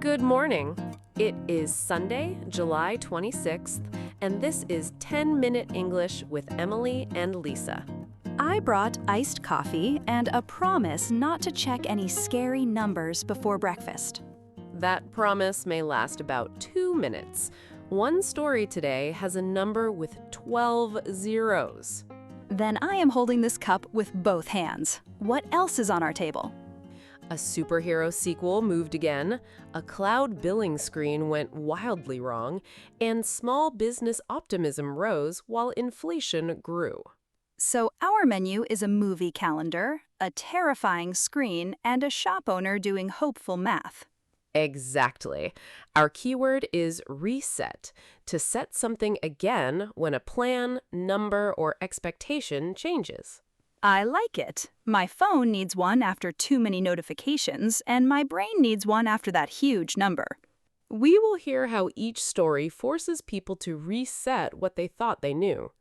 Good morning. It is Sunday, July 26th, and this is 10-Minute English with Emily and Lisa. I brought iced coffee and a promise not to check any scary numbers before breakfast. That promise may last about 2 minutes. One story today has a number with 12 zeros. Then I am holding this cup with both hands. What else is on our table? A superhero sequel moved again, a cloud billing screen went wildly wrong, and small business optimism rose while inflation grew. So our menu is a movie calendar, a terrifying screen, and a shop owner doing hopeful math. Exactly. Our keyword is reset, to set something again when a plan, number, or expectation changes. I like it. My phone needs one after too many notifications, and my brain needs one after that huge number. We will hear how each story forces people to reset what they thought they knew.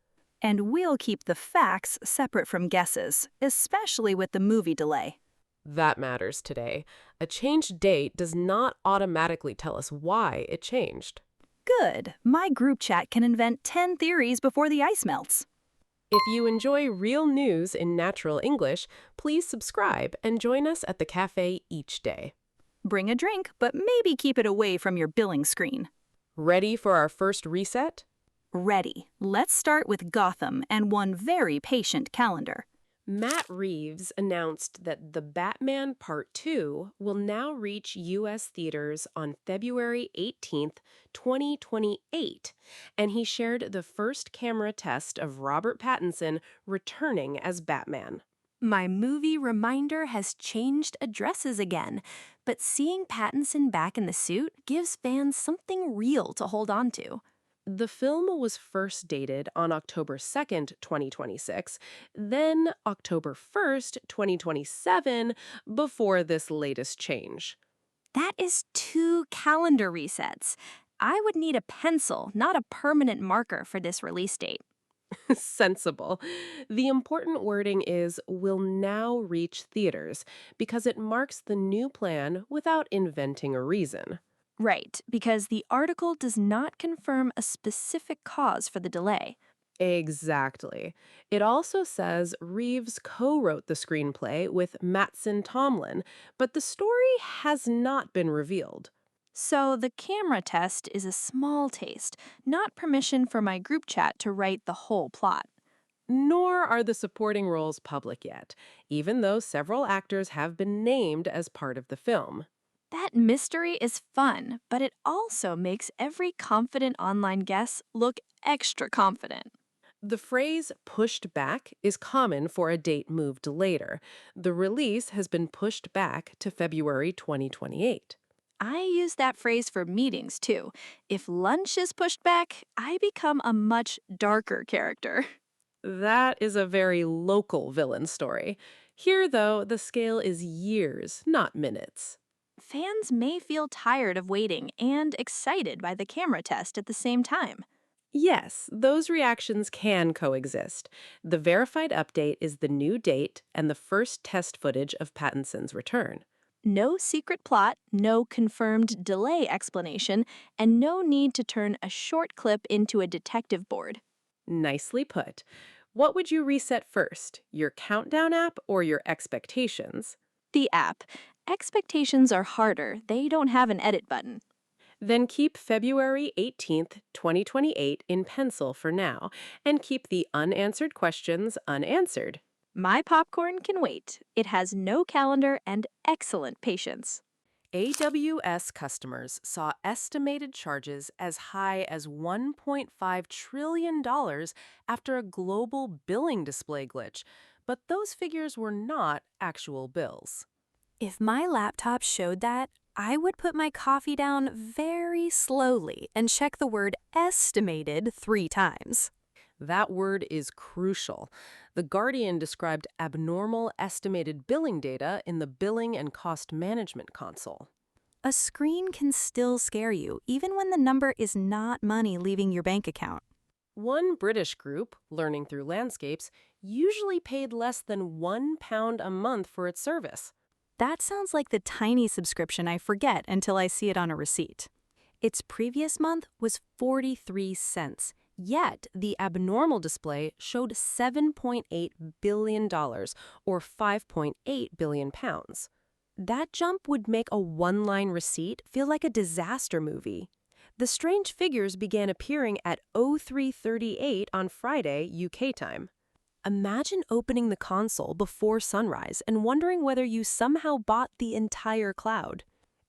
And we'll keep the facts separate from guesses, especially with the movie delay. That matters today. A changed date does not automatically tell us why it changed. Good. My group chat can invent 10 theories before the ice melts. If you enjoy real news in natural English, please subscribe and join us at the cafe each day. Bring a drink, but maybe keep it away from your billing screen. Ready for our first reset? Ready. Let's start with Gotham and one very patient calendar. Matt Reeves announced that The Batman Part 2 will now reach U.S. theaters on February 18th, 2028, and he shared the first camera test of Robert Pattinson returning as Batman. My movie reminder has changed addresses again, but seeing Pattinson back in the suit gives fans something real to hold on to. The film was first dated on October 2nd, 2026, then October 1st, 2027, before this latest change. That is 2 calendar resets. I would need a pencil, not a permanent marker for this release date. Sensible. The important wording is will now reach theaters because it marks the new plan without inventing a reason. Right, because the article does not confirm a specific cause for the delay. Exactly. It also says Reeves co-wrote the screenplay with Mattson Tomlin, but the story has not been revealed. So the camera test is a small taste, not permission for my group chat to write the whole plot. Nor are the supporting roles public yet, even though several actors have been named as part of the film. That mystery is fun, but it also makes every confident online guess look extra confident. The phrase pushed back is common for a date moved later. The release has been pushed back to February 2028. I use that phrase for meetings too. If lunch is pushed back, I become a much darker character. That is a very local villain story. Here, though, the scale is years, not minutes. Fans may feel tired of waiting and excited by the camera test at the same time. Yes, those reactions can coexist. The verified update is the new date and the first test footage of Pattinson's return. No secret plot, no confirmed delay explanation, and no need to turn a short clip into a detective board. Nicely put. What would you reset first, your countdown app or your expectations? The app. Expectations are harder. They don't have an edit button. Then keep February 18th, 2028 in pencil for now, and keep the unanswered questions unanswered. My popcorn can wait. It has no calendar and excellent patience. AWS customers saw estimated charges as high as $1.5 trillion after a global billing display glitch, but those figures were not actual bills. If my laptop showed that, I would put my coffee down very slowly and check the word estimated 3 times. That word is crucial. The Guardian described abnormal estimated billing data in the Billing and Cost Management console. A screen can still scare you, even when the number is not money leaving your bank account. One British group, Learning Through Landscapes, usually paid less than £1 a month for its service. That sounds like the tiny subscription I forget until I see it on a receipt. Its previous month was 43 cents. Yet, the abnormal display showed $7.8 billion, or 5.8 billion pounds. That jump would make a one-line receipt feel like a disaster movie. The strange figures began appearing at 03:38 on Friday, UK time. Imagine opening the console before sunrise and wondering whether you somehow bought the entire cloud.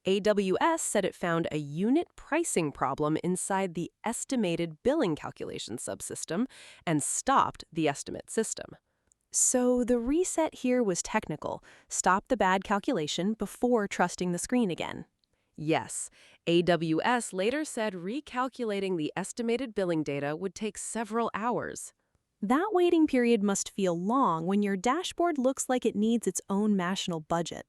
AWS said it found a unit pricing problem inside the estimated billing calculation subsystem and stopped the estimate system. So the reset here was technical. Stop the bad calculation before trusting the screen again. Yes, AWS later said recalculating the estimated billing data would take several hours. That waiting period must feel long when your dashboard looks like it needs its own national budget.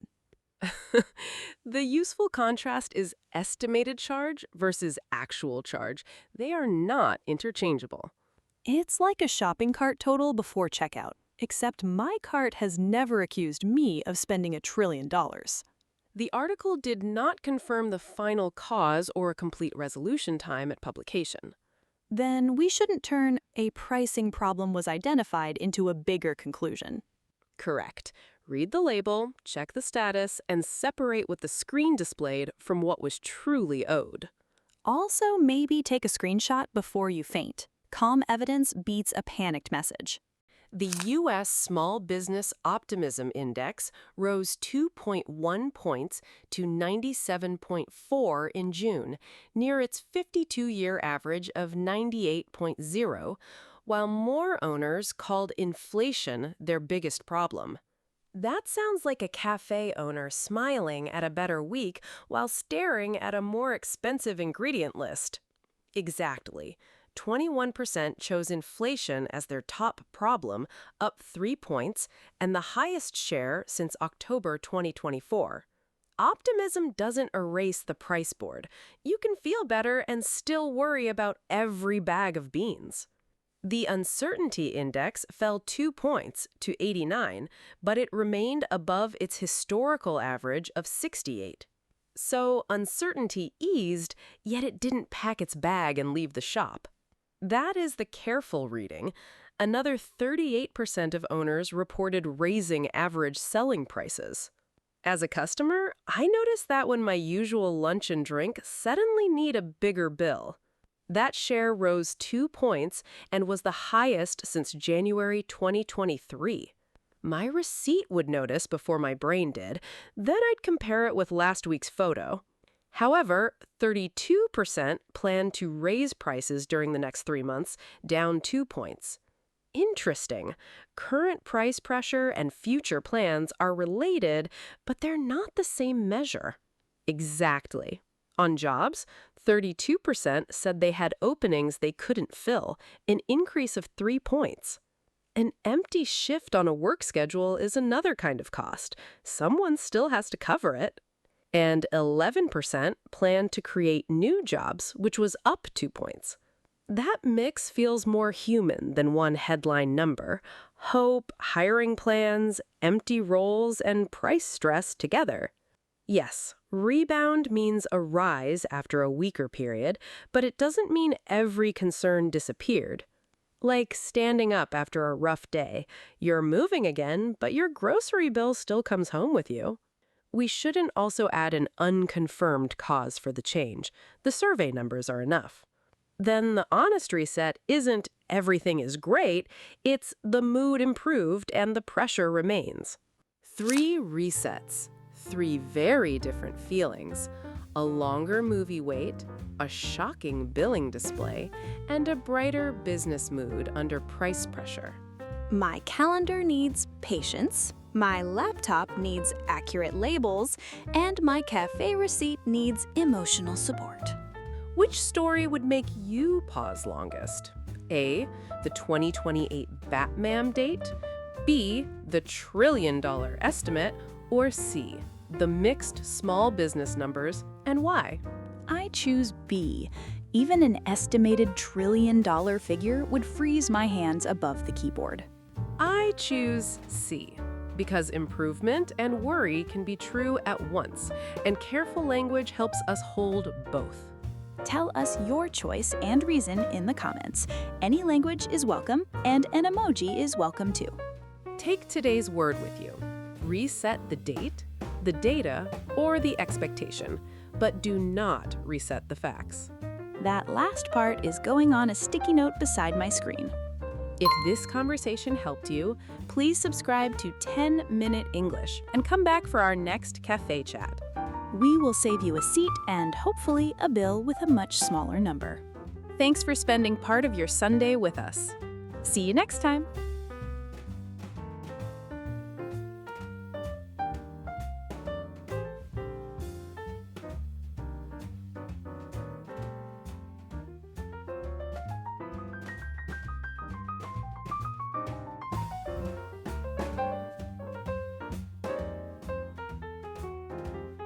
The useful contrast is estimated charge versus actual charge. They are not interchangeable. It's like a shopping cart total before checkout, except my cart has never accused me of spending $1 trillion. The article did not confirm the final cause or a complete resolution time at publication. Then we shouldn't turn "a pricing problem was identified" into a bigger conclusion. Correct. Read the label, check the status, and separate what the screen displayed from what was truly owed. Also, maybe take a screenshot before you faint. Calm evidence beats a panicked message. The U.S. Small Business Optimism Index rose 2.1 points to 97.4 in June, near its 52-year average of 98.0, while more owners called inflation their biggest problem. That sounds like a cafe owner smiling at a better week while staring at a more expensive ingredient list. Exactly. 21% chose inflation as their top problem, up 3 points, and the highest share since October 2024. Optimism doesn't erase the price board. You can feel better and still worry about every bag of beans. The uncertainty index fell 2 points to 89, but it remained above its historical average of 68. So uncertainty eased, yet it didn't pack its bag and leave the shop. That is the careful reading. Another 38% of owners reported raising average selling prices. As a customer, I noticed that when my usual lunch and drink suddenly need a bigger bill. That share rose 2 points and was the highest since January 2023. My receipt would notice before my brain did, then I'd compare it with last week's photo. However, 32% plan to raise prices during the next 3 months, down 2 points. Interesting. Current price pressure and future plans are related, but they're not the same measure. Exactly. On jobs, 32% said they had openings they couldn't fill, an increase of 3 points. An empty shift on a work schedule is another kind of cost. Someone still has to cover it. And 11% plan to create new jobs, which was up 2 points. That mix feels more human than one headline number. Hope, hiring plans, empty roles, and price stress together. Yes, rebound means a rise after a weaker period, but it doesn't mean every concern disappeared. Like standing up after a rough day. You're moving again, but your grocery bill still comes home with you. We shouldn't also add an unconfirmed cause for the change. The survey numbers are enough. Then the honest reset isn't everything is great, it's the mood improved and the pressure remains. 3 resets, 3 very different feelings, a longer movie wait, a shocking billing display, and a brighter business mood under price pressure. My calendar needs patience, my laptop needs accurate labels, and my cafe receipt needs emotional support. Which story would make you pause longest? A, the 2028 Batman date, B, the $1 trillion estimate, or C, the mixed small business numbers, and why? I choose B. Even an estimated $1 trillion figure would freeze my hands above the keyboard. I choose C. Because improvement and worry can be true at once, and careful language helps us hold both. Tell us your choice and reason in the comments. Any language is welcome, and an emoji is welcome too. Take today's word with you. Reset the date, the data, or the expectation, but do not reset the facts. That last part is going on a sticky note beside my screen. If this conversation helped you, please subscribe to 10-Minute English and come back for our next cafe chat. We will save you a seat and hopefully a bill with a much smaller number. Thanks for spending part of your Sunday with us. See you next time.